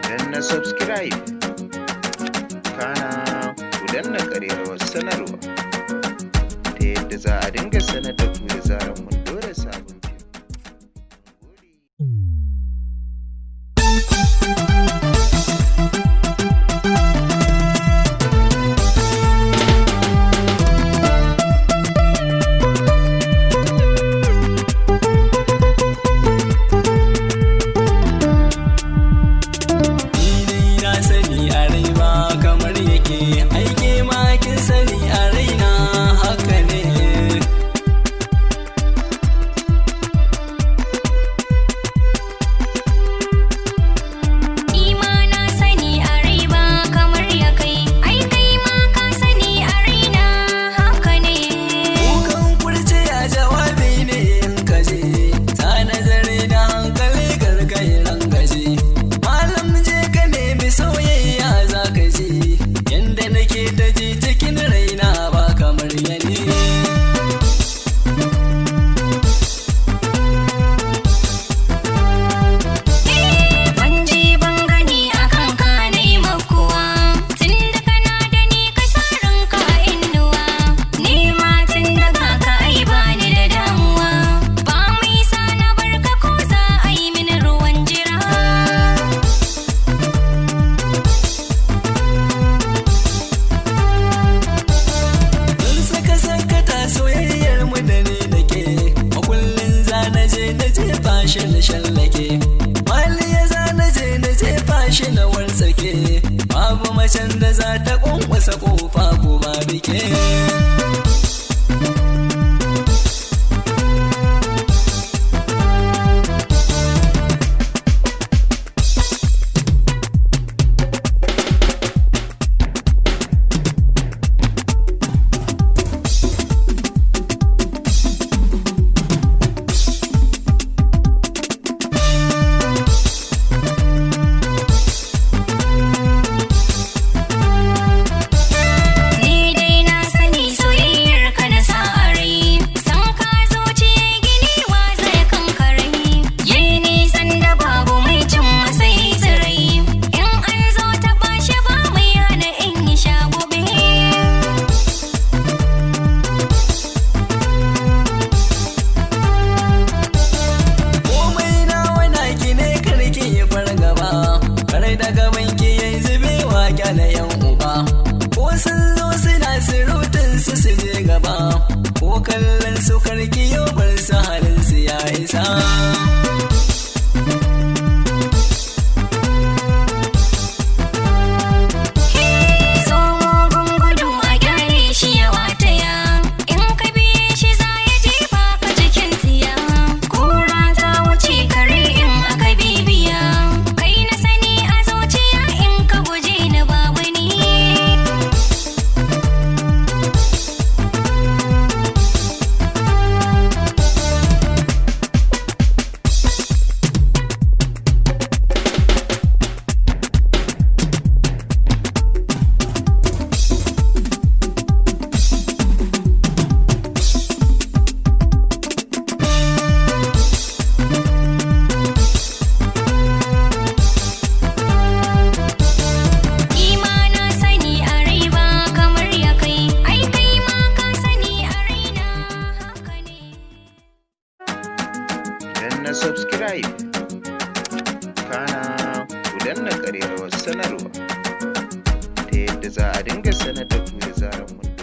danna subscribe kana ku danna ƙararrawar sanarwa ta yadda za a dinga sanar da ku da zarar mun dora sabon fim. Shallake wali ya za na jefa shi na wartsake babu macen da za ta ƙwanƙwasa ƙofa ko ba bike. Na yan uba ko sun zo suna surutun su je gaba ko kallon su karki yau bar su halin su ya isa. Danna subscribe kana ku danna ƙararrawar sanarwa ta yadda za a dinga sanar da ku da zarar mun